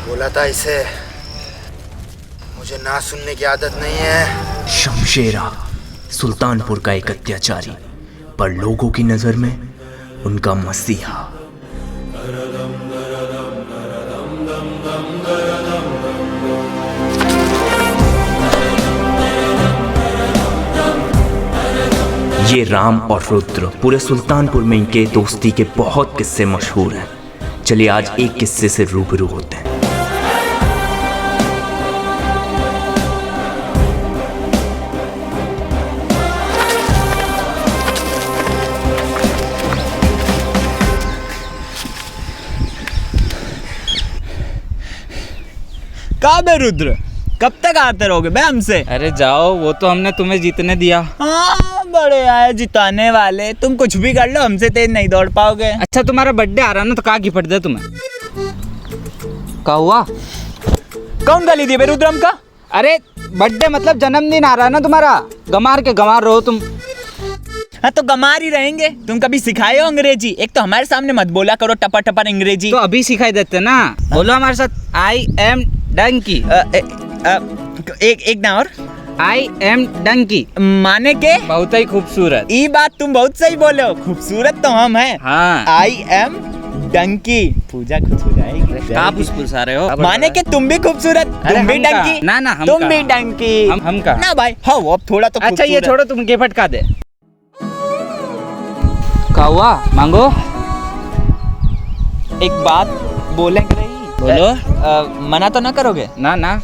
बोला था इसे, मुझे ना सुनने की आदत नहीं है। शमशेरा सुल्तानपुर का एक अत्याचारी, पर लोगों की नजर में उनका मसीहा। ये राम और रुद्र, पूरे सुल्तानपुर में इनके दोस्ती के बहुत किस्से मशहूर हैं। चलिए आज एक किस्से से रूबरू होते हैं। कहाँ बे रुद्र, कब तक आते रहोगे बे हमसे? अरे जाओ, वो तो हमने तुम्हें जीतने दिया। हाँ, बड़े आए जिताने वाले। तुम कुछ भी कर लो, हमसे तेज नहीं दौड़ पाओगे। अच्छा तुम्हारा बर्थडे आ रहा ना, तो कहाँ गिफ्ट दे तुम्हें? क्या हुआ? कौन गाली दी बे रुद्र हमका? अरे बर्थडे मतलब जन्मदिन आ रहा है ना तुम्हारा, गमार के गमार रहो तुम। हाँ तो गमार ही रहेंगे। तुम कभी सिखाए हो अंग्रेजी? एक तो हमारे सामने मत बोला करो टपर टपर अंग्रेजी। तो अभी सिखाई देते ना, बोलो हमारे साथ। I am donkey. एक ना और। आई एम डंकी माने के बहुत ही खूबसूरत। ये बात तुम बहुत सही बोले हो, खूबसूरत तो हम हैं। हाँ। आई एम डंकी। पूजा खुश हो जाएगी। आप फुसफुस आ रहे हो? माने के तुम भी खूबसूरत, तुम भी डंकी। ना ना हम तुम भी डंकी। हम का ना भाई, हाँ अब थोड़ा तो। अच्छा ये छोड़ो, तुम गिफ्ट का दे। क्या हुआ? मांगो। एक बात बोलेंगे नहीं? बोलो। मना तो ना करोगे? ना ना।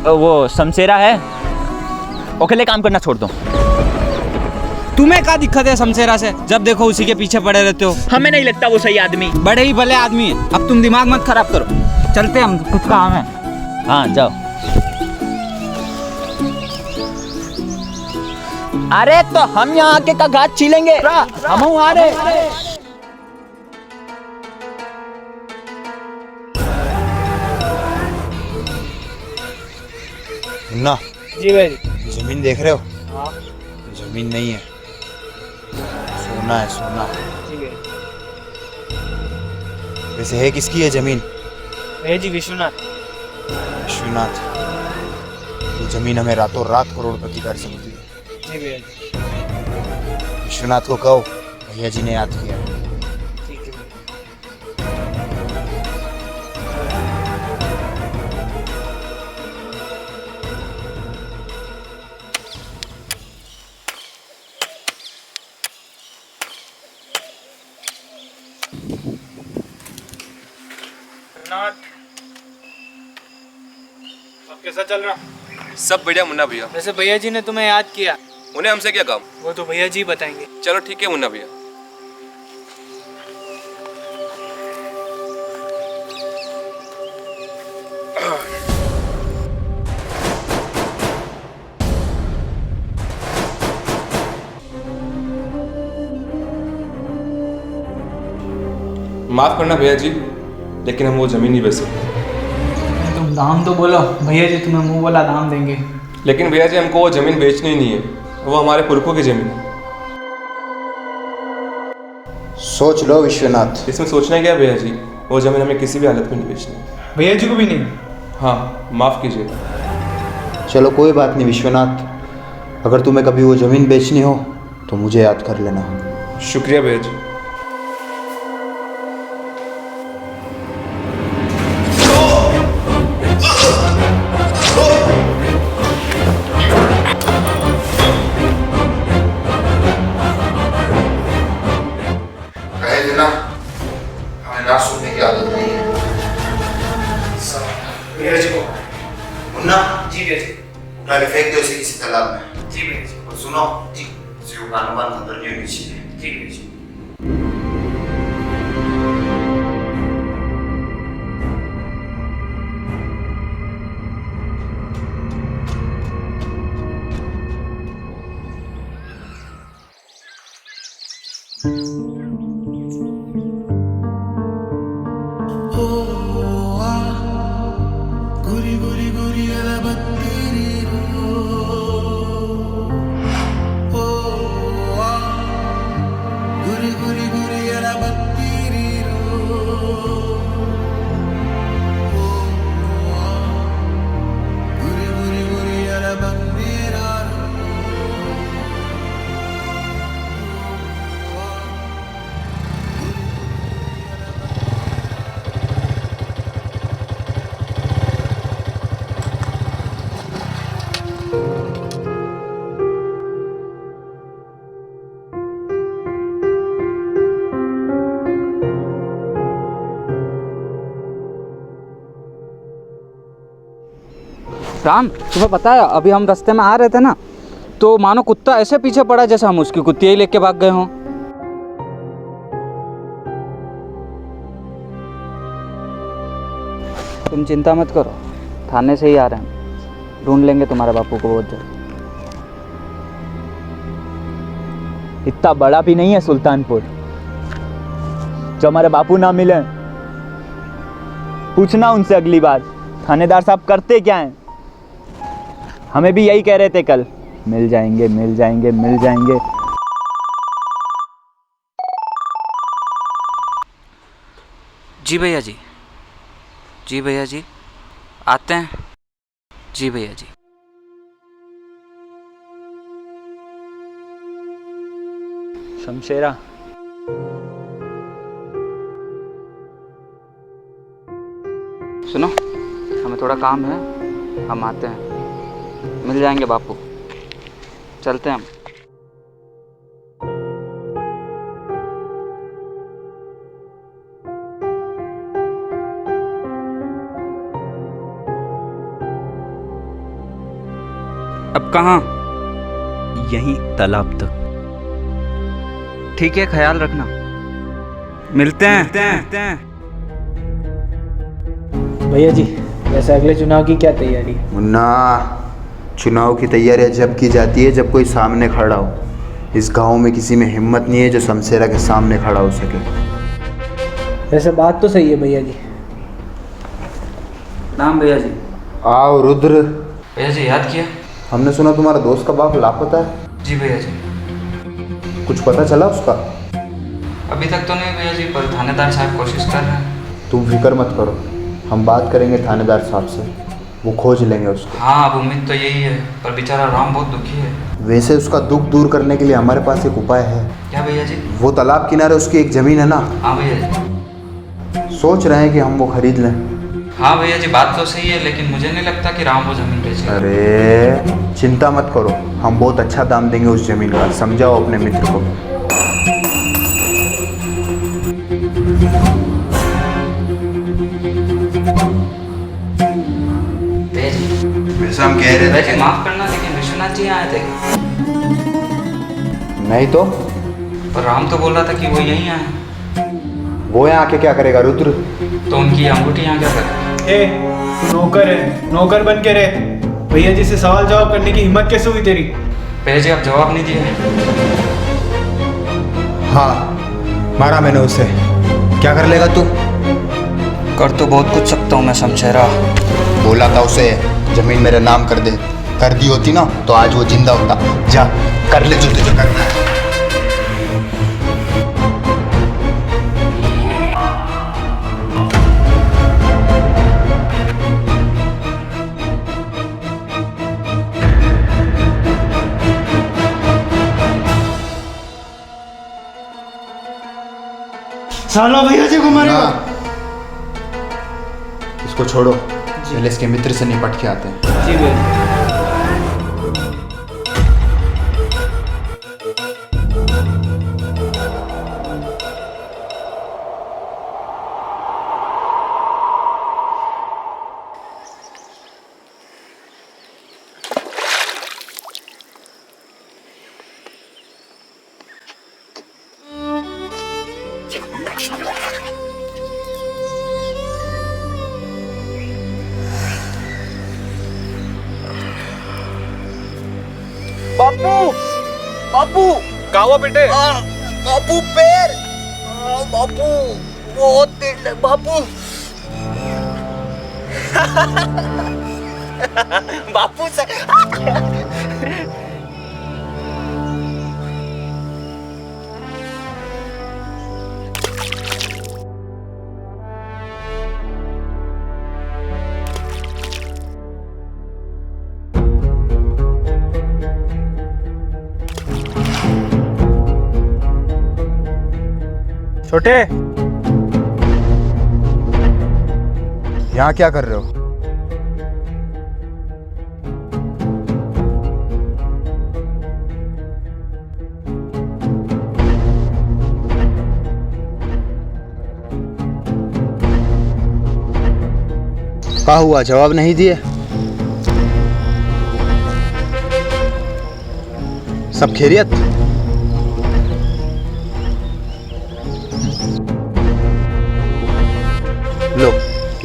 वो शमशेरा है, अकेले काम करना छोड़ दो। तुम्हें क्या दिक्कत है शमशेरा से? जब देखो उसी के पीछे पड़े रहते हो। हमें नहीं लगता वो सही आदमी। बड़े ही भले आदमी है। अब तुम दिमाग मत खराब करो, चलते हम, कुछ काम है। हाँ जाओ। अरे तो हम यहाँ आके का घाट छीलेंगे, हम आ रहे। मुन्ना जी भाई। जमीन देख रहे हो? हाँ। जमीन नहीं है, सोना है, सोना। ठीक है। वैसे है किसकी है जमीन? है जी विश्वनाथ। विश्वनाथ। ये जमीन हमें रातों रात करोड़पति कर सकती है। जी भैया। विश्वनाथ को कहो भैया जी ने याद किया। ठीक है। अब कैसा चल रहा? सब बढ़िया मुन्ना भैया। वैसे भैया जी ने तुम्हें याद किया। उन्हें हमसे क्या काम? वो तो भैया जी बताएंगे। चलो ठीक है मुन्ना भैया। माफ करना भैया जी, लेकिन हम वो जमीन नहीं बेच सकते। तुम दाम तो बोलो, भैया जी तुम्हें मुंह बोला दाम देंगे। लेकिन भैया जी हमको वो जमीन बेचनी ही नहीं है, वो हमारे पुरखों की जमीन है। सोच लो विश्वनाथ। इसमें सोचना क्या भैया जी, वो जमीन हमें किसी भी हालत में नहीं बेचनी। भैया जी को भी नहीं? हाँ माफ़ कीजिएगा। चलो कोई बात नहीं विश्वनाथ, अगर तुम्हें कभी वो जमीन बेचनी हो तो मुझे याद कर लेना। शुक्रिया भैया जी। हमें ना सुनने की आदत नहीं है। भैया जी को। मुन्ना जी भैया जी। उठा के फेंक दो इसे किसी तालाब में। जी भैया जी। और सुनो जी, इसे वो कानों बांध अंदर नहीं होनी चाहिए। जी भैया जी। गुरी गुरी गुरी अला बत्ती रे हो राम, तुम्हें पता है अभी हम रास्ते में आ रहे थे ना, तो मानो कुत्ता ऐसे पीछे पड़ा जैसे हम उसकी कुत्ती ही लेके भाग गए हों। तुम चिंता मत करो, थाने से ही आ रहे हैं, ढूंढ लेंगे तुम्हारे बापू को बहुत जल्द। इतना बड़ा भी नहीं है सुल्तानपुर जो हमारे बापू ना मिले। पूछना उनसे अगली बार थानेदार साहब करते क्या हैं। हमें भी यही कह रहे थे कल, मिल जाएंगे मिल जाएंगे मिल जाएंगे। जी भैया जी, जी भैया जी, आते हैं। जी भैया जी। शमशेरा, सुनो, हमें थोड़ा काम है, हम आते हैं। मिल जाएंगे बापू, चलते हैं हम। अब कहाँ? यहीं तालाब तक। ठीक है, ख्याल रखना। मिलते हैं। भैया जी, वैसे अगले चुनाव की क्या तैयारी है? मुन्ना, चुनाव की तैयारी जब की जाती है जब कोई सामने खड़ा हो। इस गांव में किसी में हिम्मत नहीं है जो शमशेरा के सामने खड़ा हो सके। वैसे बात तो सही है भैया जी। नाम भैया जी। आओ रुद्र। भैया जी याद किया? हमने सुना तुम्हारा दोस्त का बाप लापता है। जी भैया जी। कुछ पता चला उसका? अभी तक तो नहीं भैया जी, पर थानेदार साहब कोशिश कर रहे हैं। तुम फिक्र मत करो, हम बात करेंगे थानेदार साहब से, वो खोज लेंगे उसको। हाँ, अब उम्मीद तो यही है, पर बेचारा राम बहुत दुखी है। वैसे उसका दुख दूर करने के लिए हमारे पास एक उपाय है। क्या भैया जी? वो तालाब किनारे उसकी एक ज़मीन है ना। हाँ भैया जी। सोच रहे हैं कि हम वो खरीद लें। हाँ भैया जी, बात तो सही है, लेकिन मुझे नहीं लगता कि राम वो ज़मीन बेचेगा। अरे चिंता मत करो, हम बहुत अच्छा दाम देंगे उस ज़मीन का। समझाओ अपने मित्र को। भैया जी, वैसे हम कह रहे वैसे माफ़ करना, लेकिन विश्वनाथ जी आए थे। नहीं तो पर राम तो बोल रहा था कि वो यहीं आए। वो यहाँ आके क्या करेगा रुद्र? तो उनकी अंगूठी यहाँ क्या करे? ए, तू नौकर है, नौकर बन के रहे। भैया जी से सवाल जवाब करने की हिम्मत कैसे हुई तेरी? भैया जी, आप जवाब नहीं दिए। हाँ, मारा मैंने उसे। क्या कर लेगा तू? कर तो बहुत कुछ सकता हूँ मैं शमशेरा। बोला था उसे जमीन मेरे नाम कर दे, कर दी होती ना तो आज वो जिंदा होता। जा कर ले जो तुझे करना है। साला भैया जी को मारेगा। इसको छोड़ो, पहले इसके मित्र से निपट के आते हैं। जी भैया। बापू, बापू कहाँ हुआ बेटे? बापू पैर, बापू बहुत दर्द है बापू। बापू से छोटे, यहाँ क्या कर रहे हो? क्या हुआ, जवाब नहीं दिए? सब खैरियत? लो,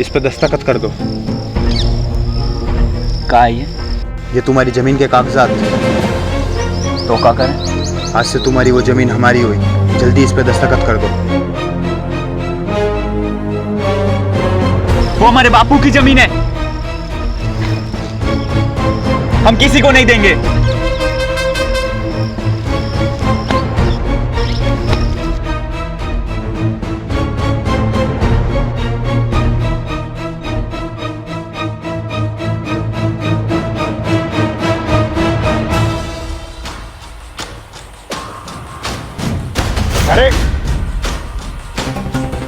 इस पे दस्तखत कर दो। का है ये तुम्हारी जमीन के कागजात। तो क्या करें? आज से तुम्हारी वो जमीन हमारी हुई। जल्दी इस पे दस्तखत कर दो। वो हमारे बापू की जमीन है, हम किसी को नहीं देंगे।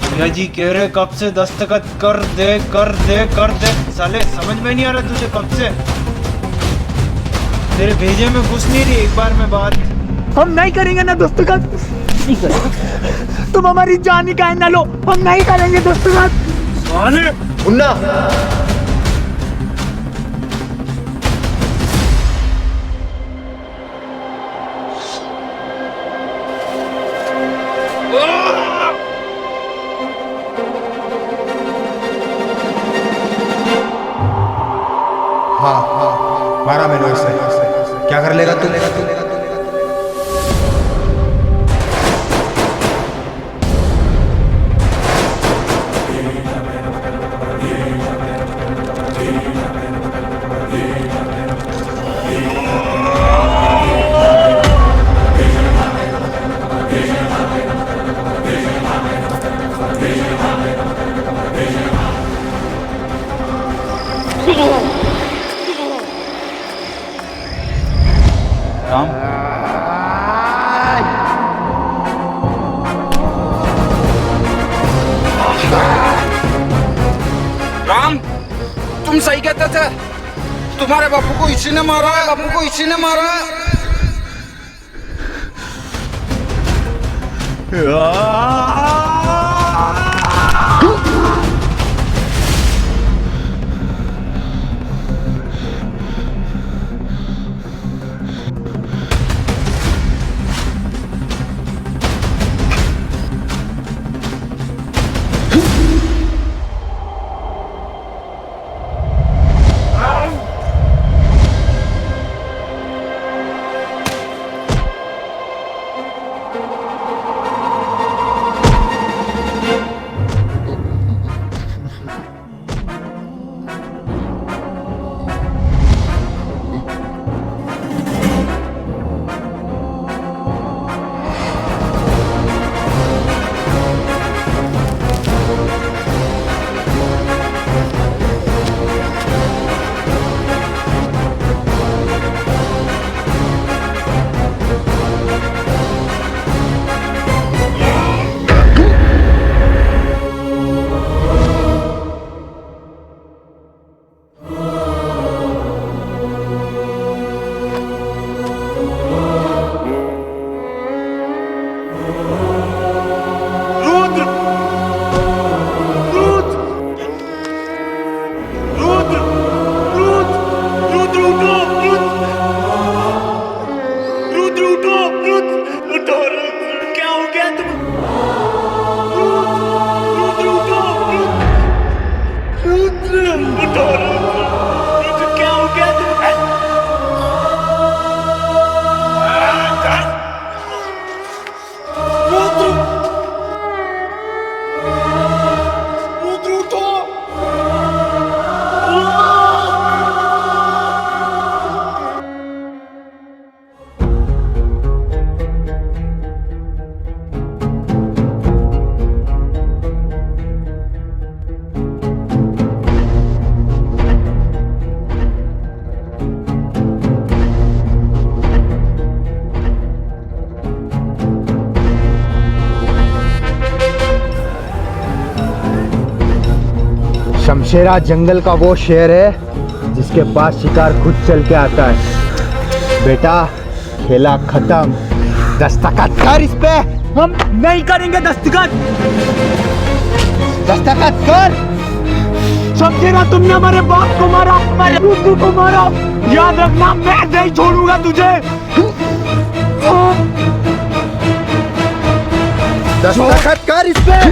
भैया जी कह रहे कब से दस्तखत कर दे कर दे कर दे। साले समझ में नहीं आ रहा तुझे कब से? तेरे भेजे में घुस नहीं रही एक बार में बात। हम नहीं करेंगे ना दस्तखत, नहीं करेंगे। तुम हमारी जान ही काहे ना लो, हम नहीं करेंगे दस्तखत। साले मुन्ना, हाँ, मारा मैंने इसे। क्या कर लेगा तू? राम, राम, तुम सही कहते थे। तुम्हारे बापू को इसी ने मारा है, बापू को इसी ने मारा है। शमशेरा जंगल का वो शेर है जिसके पास शिकार खुद चल के आता है। बेटा, खेला खत्म। दस्तखत कर इस पे। हम नहीं करेंगे दस्तखत। दस्तखत कर। शमशेरा, तुमने हमारे बाप को मारा, हमारे रुद्र को मारा। याद रखना, मैं नहीं छोड़ूंगा तुझे। दस्तखत कर इस पे।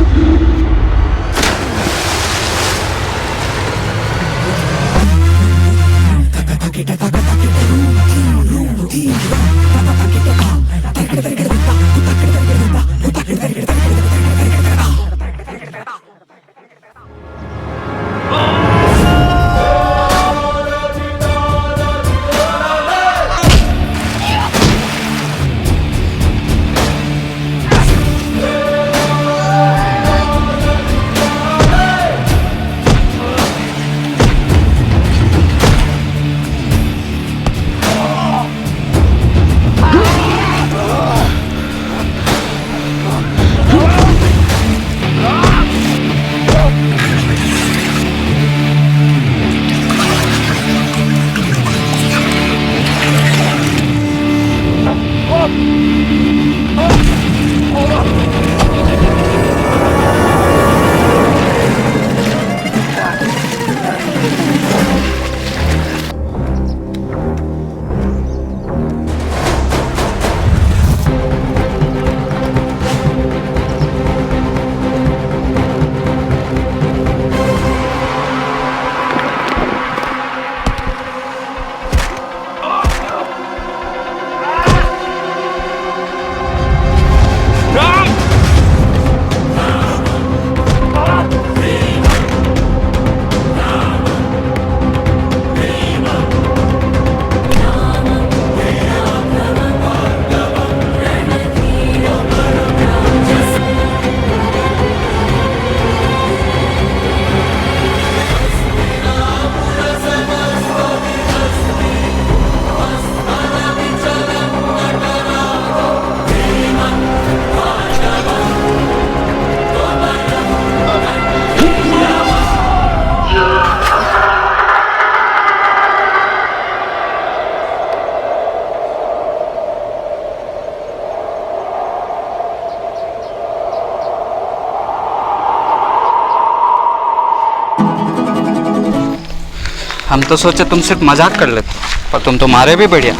हम तो सोचे तुम सिर्फ मजाक कर लेते, पर तुम तो मारे भी बढ़िया।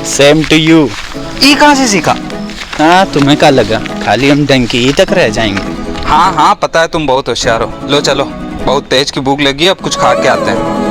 Same to you. ये कहाँ से सीखा? हाँ, तुम्हें क्या लगा खाली हम डंकी ही तक रह जाएंगे? हाँ हाँ, पता है तुम बहुत होशियार हो। लो चलो, बहुत तेज की भूख लगी है, अब कुछ खा के आते हैं।